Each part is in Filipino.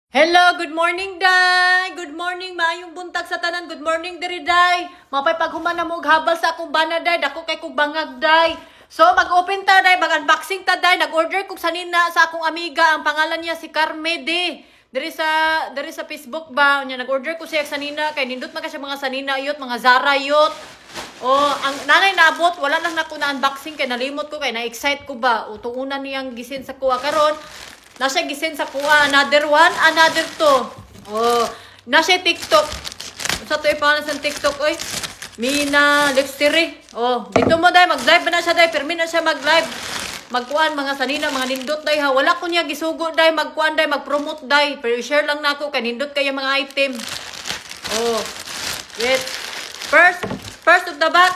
Hello, good morning, Day! Good morning, maayong buntag sa tanan. Good morning, diri, Day! Mapay paghuman na mo habal sa akong bana, Day. Dako kay kong bangag, Day. So, mag-open ta, Day. Mag-unboxing ta, Day. Nag-order kong sanina sa akong amiga. Ang pangalan niya si Carmede. Diri sa Facebook ba? Nag-order ko siya sanina. Kay nindot man ka siya mga sanina yot, mga Zara yot. Oh, ang nanay naabot, wala lang na ko na unboxing kay nalimot ko kay na-excite ko ba. Utuunan niyang gisin sa kuha karon. Nasa gisin sa kuha, another one, another two. Oh, nasa TikTok. Sa to ipangalan sa TikTok, oy. Mina Lextery. Oh, dito mo dai mag-live na siya dai, permi na siya mag-live. Magkuan mga sanina, mga nindot dai ha. Wala ko niya gisugo dai, magkuan dai, mag-promote dai. Pero share lang nako kay nindot kay mga item. Oh. Wait. First of the box.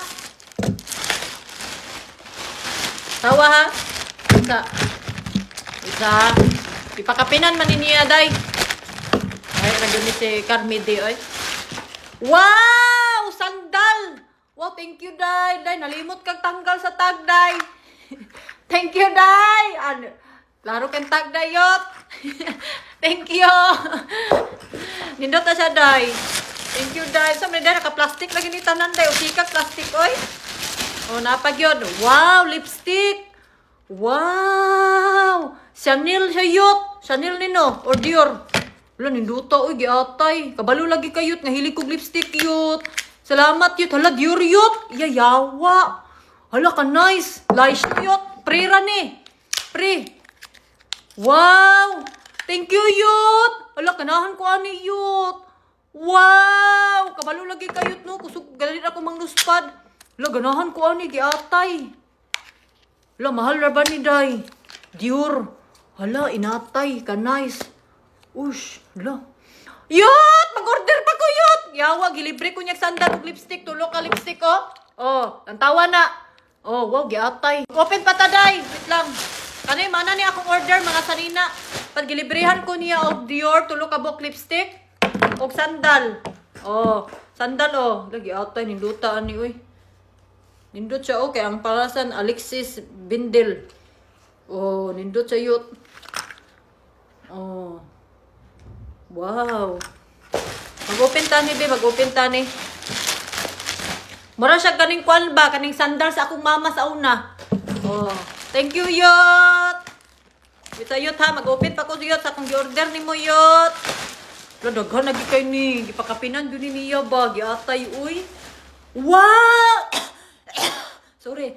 Tawa ha. Isa. Ipakapinan man niya, day. Ay, nagdumi si Carmede, oy. Wow! Sandal! Wow, thank you, day. Day, nalimot kang tanggal sa tag, day. Thank you, day. Laro kang tag, day, yot. Thank you. Nindot na siya, day. Thank you, day. So, day, naka-plastic lagi ni tanan, day. O, sikak plastic, oy. O, napag yun. Wow, lipstick. Wow! Chanel siya yot. Chanel nino. Or Dior. Wala, ninduta. Uy, giatay. Kabalo lagi kayot. Nahilig kong lipstick yot. Salamat yot. Hala, Dior yot. Yayawa. Hala ka, nice. Lice yot. Pre rani. Pre. Wow! Thank you yot. Hala, kanahan ko ani yot. Wow! Kabalo lagi kayot no. Kusog galit ako mang nuspad. Hala, ganahan ko ani. Giatay. Hala, mahal ra ba ni day? Dior. Hala, inatay. Ka nice. Ush. Hala. Yot! Mag-order pa ko yot! Yawa, gilibre ko niya sandal og lipstick. Tulo ka lipstick, oh. Oh, tantawa na. Oh, wow, giatay. Open pa ta, day. Wait lang. Kanay, mana ni akong order, mga sanina. Pag gilibrehan ko niya og Dior, tulo ka bok lipstick. Og sandal. Oh, sandal, oh. Lagi atay, nindutaan ni, uy. Nindot siya, okay. Ang palasan, Alexis Bindel. Oh, nindot siya yut. Oh. Wow. Mag-open tani, be. Mag-open tani. Mura siya kaning kwan ba? Kaning sandal sa akong mama sa una. Oh. Thank you, yut. Bisa yut, ha. Mag-open pa ko yut sa akong gi-order ni mo, yut. Daghan lagi kay ni. Gipakapinan yun ni niya ba? Giatay, uy. Wow! Sorry.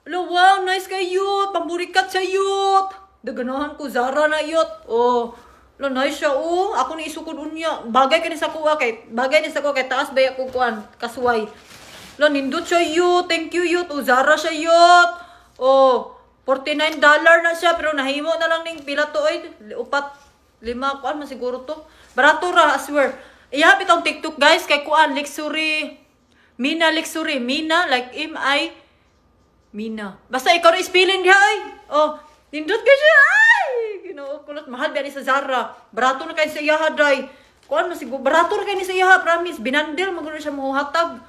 Hello, wow, nice kay yut. Pamburikat sa yut. Daganahan ko, Zara na yut. Oh, hello, nice siya, oh. Ako ni isukod unya. Bagay ka ni sa kuha kay, bagay ni sa kuha kay taas baya ko kuan, kasway. Hello, nindot siya yut. Thank you yut. Oh, Zara siya yut. Oh, $49 na siya. Pero nahimo na lang ning pila to, oy. Upat, 5, kuan, masiguro to. Barato ra, I swear. Ihapit ang TikTok, guys, kay kuan, Lexury. Mina Lexury. Mina, like M-I. Mina. Basta ikaw na spelling niya, ay. Oh, nindot ka siya, ay. Kulot, mahal ba ni sa Zara. Barato na kayo sa iyaha, day. Kuan, masigo. Barato na kayo ni sa iyaha, promise. Binandil, magano siya muhatag.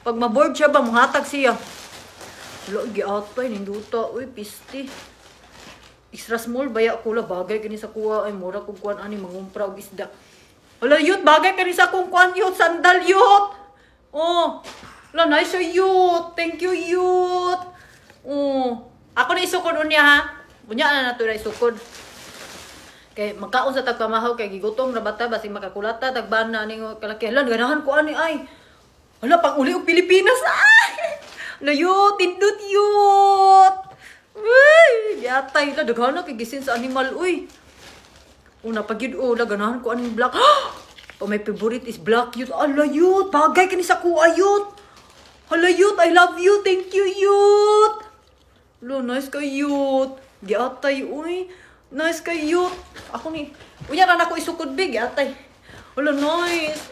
Pag maboard siya ba, muhatag siya. Wala, giatay, ninduta. Uy, pisti. Extra small, baya kula. Bagay ka ni sa kuha. Ay, mura kong kuan, ani, mangumpra og isda. Wala, yut, bagay ka ni sa kong kuan, yut. Sandal, yut. Oh, wala, nice siya, yut. Thank you, yut. Oh, ako na isukod unya, ha. Unya na nato na isukod. Kay magkaon sa tagpamahaw kay gigutom ra bata basig makakulata tagbana ning kalaki. Hala, ganahan ko ani ay. Hala, pag uli og Pilipinas ay. Layo, tindot yut. Uy, yatay la daghan na kay gisin sa animal uy. Una pagid o la ganahan ko aning black. Pa my favorite is black yut. Ala yut, bagay kini sa kuha yut. Hala yut, I love you. Thank you yut. Lo, nice kay yut. Giatay, uy. Nice kay yut. Ako ni. Unya na ako isukod big, giatay. Wala, nice.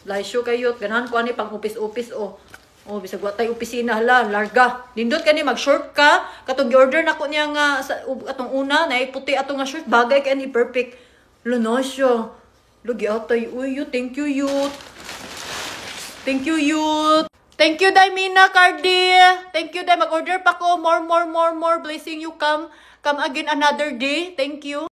Laisyo kay yut. Ganahan ko ani pang upis-upis, oh. Oh, bisag watay opisina, hala, larga. Nindot ka ni, mag-short ka. Katong gi-order na ko niya nga, atong una, na puti atong nga short. Bagay ka ni, perfect. Wala, nice siya. Lo, giatay, uy, yut. Thank you, yut. Thank you, yut. Thank you, Day Mina Cardi. Thank you, Day. Mag-order pa ko. More blessing you come. Come again another day. Thank you.